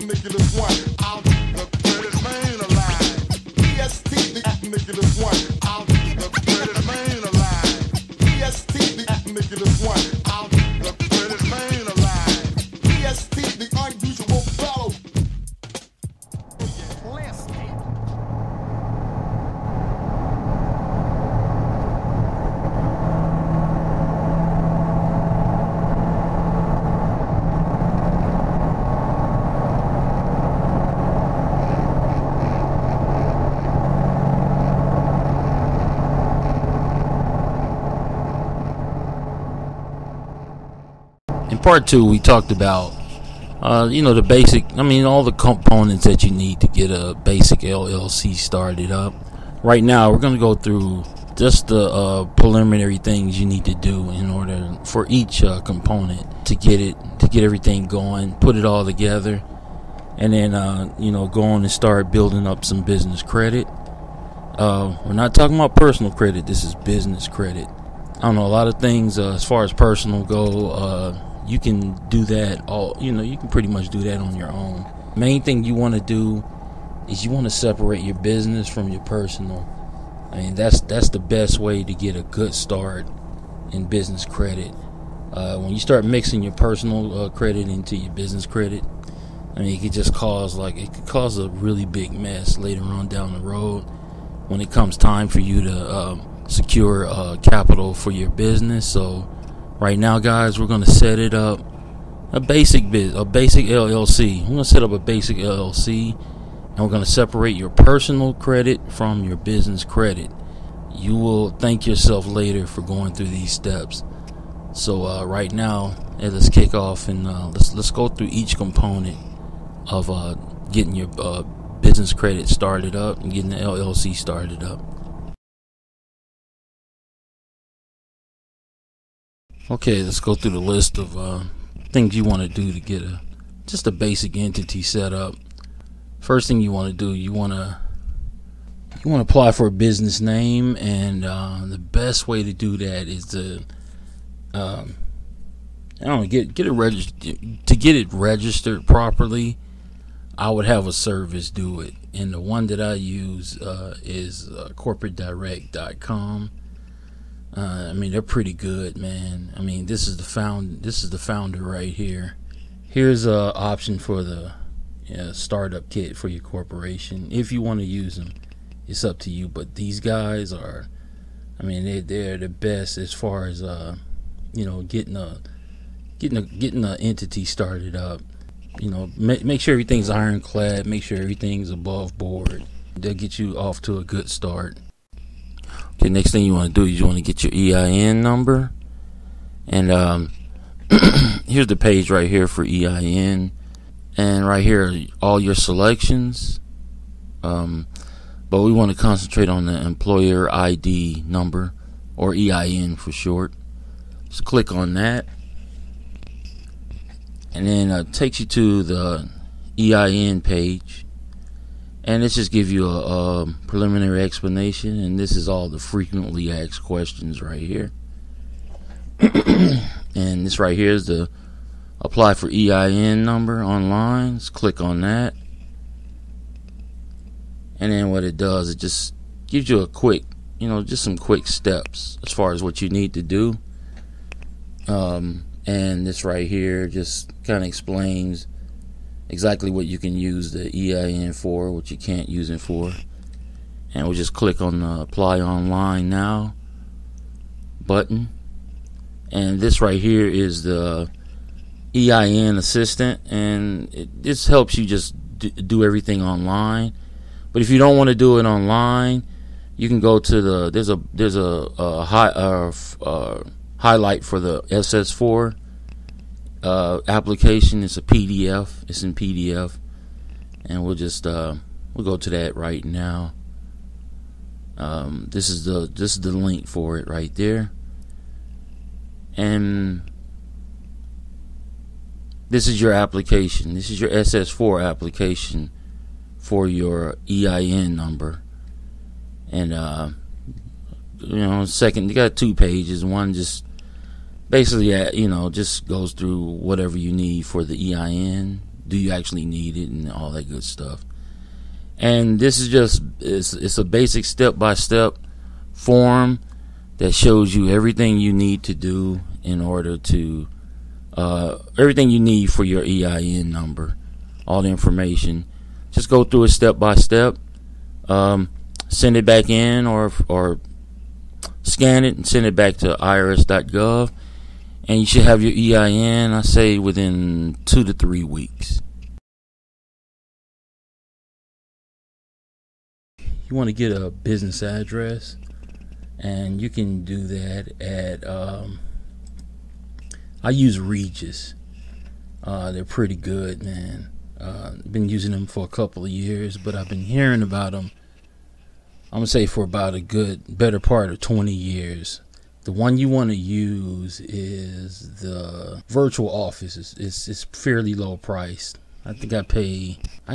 Nicholas one. I'll the credit man alive. PST the Nicholas one. I'll the credit man alive. PST the Nicholas one. I'll the credit man alive. PST the unusual fellow. In part two, we talked about, the basic, all the components that you need to get a basic LLC started up. Right now, we're going to go through just the preliminary things you need to do in order for each component to get everything going, put it all together, and then, go on and start building up some business credit. We're not talking about personal credit. This is business credit. I don't know, a lot of things as far as personal go, you can do that you can pretty much do that on your own. Main thing you want to do is you want to separate your business from your personal. That's the best way to get a good start in business credit. When you start mixing your personal credit into your business credit, it could just cause a really big mess later on down the road when it comes time for you to secure capital for your business. So right now, guys, we're going to set it up a basic LLC. We're going to set up a basic LLC, and we're going to separate your personal credit from your business credit. You will thank yourself later for going through these steps. So right now, let's kick off and let's go through each component of getting your business credit started up and getting the LLC started up. Okay, let's go through the list of things you want to do to get just a basic entity set up. First thing you want to do, you want to apply for a business name, and the best way to do that is to get it registered. To get it registered properly, I would have a service do it, and the one that I use is corporatedirect.com. They're pretty good, man. This is the founder right here. Here's a option for the startup kit for your corporation. If you want to use them, it's up to you. But these guys are, they're the best as far as getting a entity started up. Make sure everything's iron-clad. Make sure everything's above board. They'll get you off to a good start. Okay, next thing you want to do is you want to get your EIN number, and here's the page right here for EIN, and right here are all your selections, but we want to concentrate on the employer ID number, or EIN for short. Just click on that, and then it takes you to the EIN page. And this just gives you a preliminary explanation, and this is all the frequently asked questions right here. And this right here is the apply for EIN number online. Let's click on that. And then what it does, it just gives you a quick, just some quick steps as far as what you need to do. And this right here just kind of explains exactly what you can use the EIN for, what you can't use it for. And we'll just click on the apply online now button, and this right here is the EIN assistant, and this helps you just do everything online. But if you don't want to do it online, you can go to there's a highlight for the SS4 application. It's a PDF. It's in PDF, and we'll go to that right now. This is the link for it right there, and this is your application. This is your SS4 application for your EIN number, and second, you got 2 pages. One just basically, just goes through whatever you need for the EIN. do you actually need it, and all that good stuff. And this is just it's a basic step-by-step form that shows you everything you need to do in order to everything you need for your EIN number, all the information. Just go through it step by step. Send it back in, or scan it and send it back to irs.gov, and you should have your EIN, I say, within 2 to 3 weeks. You want to get a business address, and you can do that at I use Regis. They're pretty good, man. Been using them for a couple of years, but I've been hearing about them, I'm gonna say, for about a better part of 20 years. The one you want to use is the virtual office. It's fairly low priced. I think I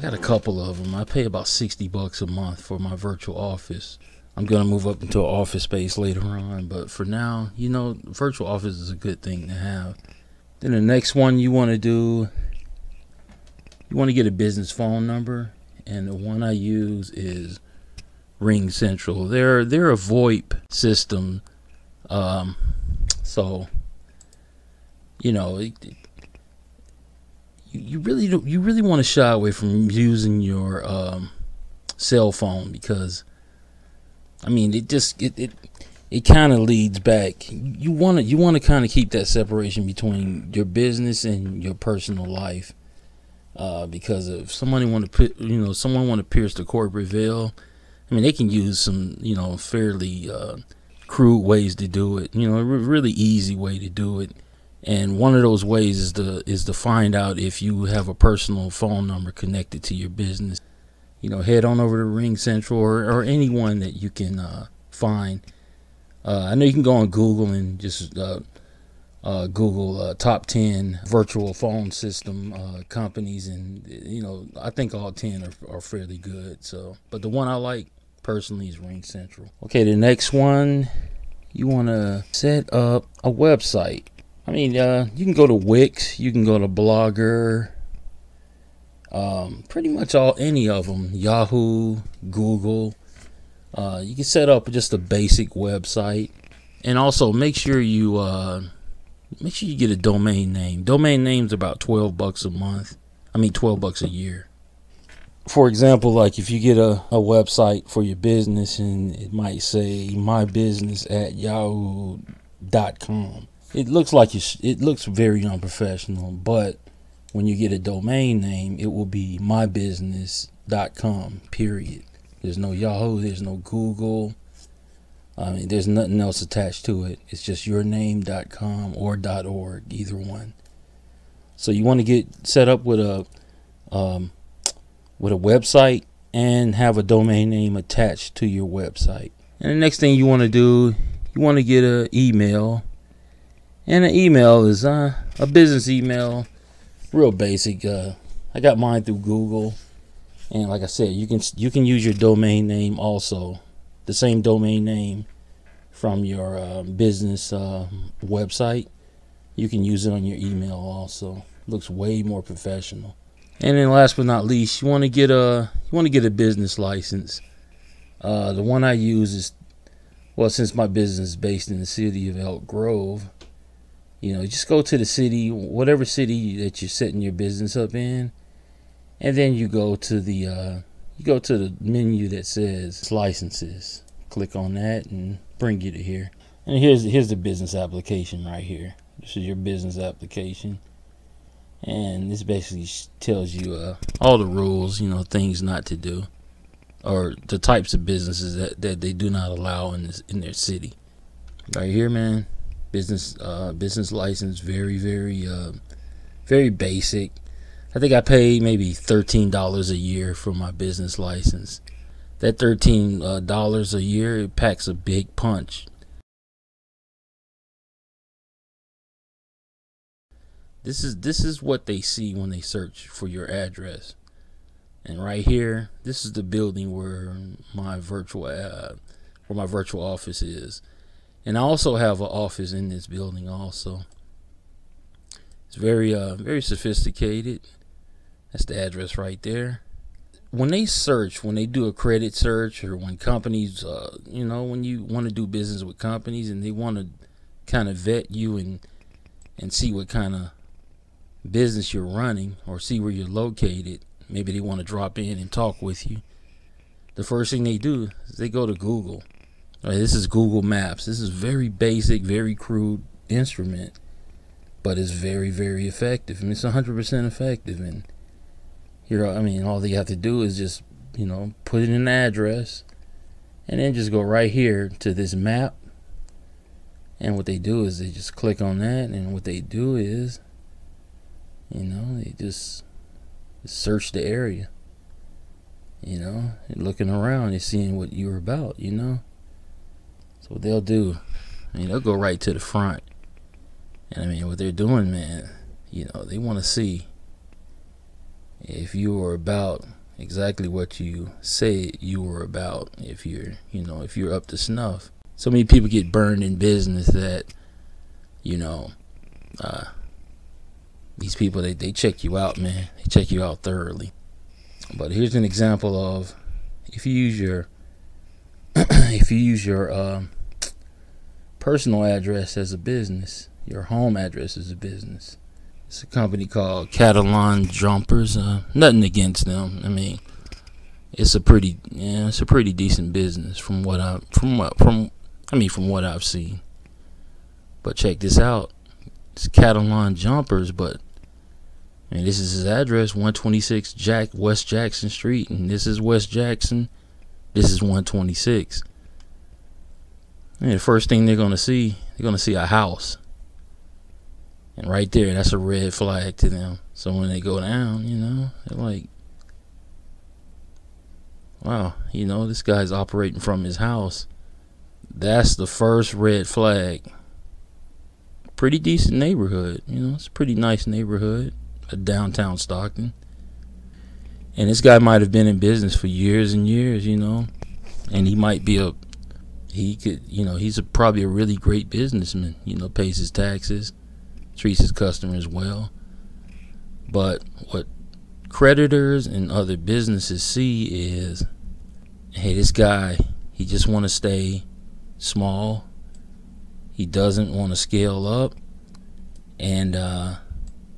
got a couple of them. I pay about $60 a month for my virtual office. I'm gonna move up into an office space later on, but for now, virtual office is a good thing to have. Then the next one you want to do, you want to get a business phone number, and the one I use is Ring Central. They're a VoIP system, so you really want to shy away from using your cell phone, because it kind of leads back. You want to kind of keep that separation between your business and your personal life, because if someone want to pierce the corporate veil, they can use some fairly crude ways to do it. A really easy way to do it. And one of those ways is to find out if you have a personal phone number connected to your business. Head on over to Ring Central or anyone that you can find. I know you can go on Google and just Google top 10 virtual phone system companies, and I think all 10 are fairly good. So, but the one I like personally is Ring Central. Okay, the next one, you want to set up a website. You can go to Wix, you can go to Blogger, pretty much any of them, Yahoo, Google. You can set up just a basic website, and also make sure you get a domain name. Domain names are about $12 a month. $12 a year. For example, like if you get a website for your business and it might say mybusiness@yahoo.com. It looks very unprofessional, but when you get a domain name, it will be mybusiness.com, period. There's no Yahoo, there's no Google. There's nothing else attached to it. It's just yourname.com or .org, either one. So you want to get set up with a website and have a domain name attached to your website. And the next thing you want to do, you want to get an email. And an email is a business email, real basic. I got mine through Google, and like I said, you can use your domain name also, the same domain name from your business website. You can use it on your email also. Looks way more professional. And then last but not least, you want to get a business license. The one I use is, since my business is based in the city of Elk Grove. Just go to the city, whatever city that you're setting your business up in, and then you go to the menu that says licenses. Click on that and bring you to here. And here's the business application right here. This is your business application, and this basically tells you all the rules, things not to do, or the types of businesses that they do not allow in their city. Right here, man. Business license, very, very, very basic. I think I pay maybe $13 a year for my business license. That $13 a year, it packs a big punch. This is what they see when they search for your address. And right here, this is the building where my virtual office is. And I also have an office in this building also. It's very very sophisticated. That's the address right there. When they search, when they do a credit search, or when companies, when you want to do business with companies and they want to kind of vet you and see what kind of business you're running or see where you're located, maybe they want to drop in and talk with you. The first thing they do is they go to Google. All right, this is Google Maps. This is very basic, very crude instrument, but it's very, very effective. I mean, it's 100% effective. And all you have to do is just, put in an address and then just go right here to this map. And what they do is they just click on that. And what they do is, they just search the area. And looking around and seeing what you're about, So what they'll do, they'll go right to the front. And what they're doing, man, they want to see if you are about exactly what you say you were about, if you're up to snuff. So many people get burned in business that, these people, they check you out, man. They check you out thoroughly. But here's an example of if you use your personal address as a business, your home address as a business. It's a company called Catalan Jumpers. Nothing against them. It's a pretty decent business from what I've seen. But check this out. It's Catalan Jumpers, but this is his address, 126 West Jackson Street, and this is West Jackson. This is 126. And the first thing they're gonna see a house. And right there, that's a red flag to them. So when they go down, they're like, wow, this guy's operating from his house. That's the first red flag. Pretty decent neighborhood, it's a pretty nice neighborhood, a downtown Stockton. And this guy might have been in business for years and years, and he's probably a really great businessman, pays his taxes, treats his customers well. But what creditors and other businesses see is, hey, this guy, he just want to stay small. He doesn't want to scale up. And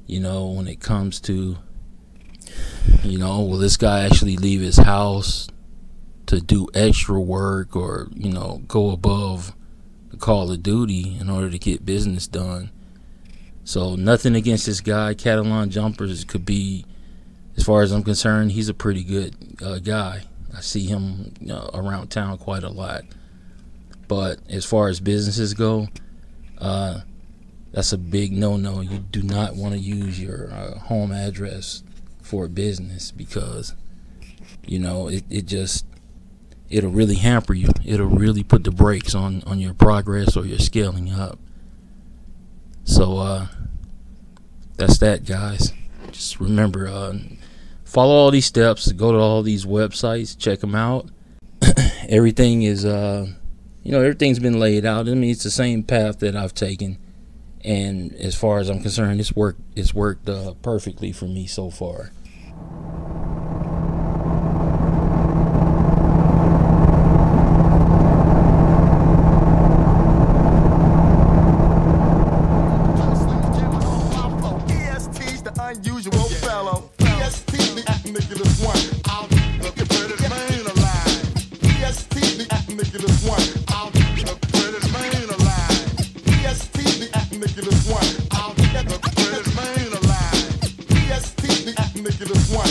when it comes to, will this guy actually leave his house to do extra work or, go above the call of duty in order to get business done? So nothing against this guy. Catalan Jumpers could be, as far as I'm concerned, he's a pretty good guy. I see him around town quite a lot. But as far as businesses go, that's a big no-no. You do not want to use your home address for a business because, it'll really hamper you. It'll really put the brakes on your progress or your scaling up. So that's that, guys. Just remember, follow all these steps. Go to all these websites. Check them out. Everything is, everything's been laid out. It's the same path that I've taken. And as far as I'm concerned, it's worked perfectly for me so far. Unusual fellow. EST, the Nicholas one. Out the credit man alive. EST, the Nicholas one. Out the credit man alive. EST, the Nicholas one. Out the credit man alive. EST, the Nicholas one.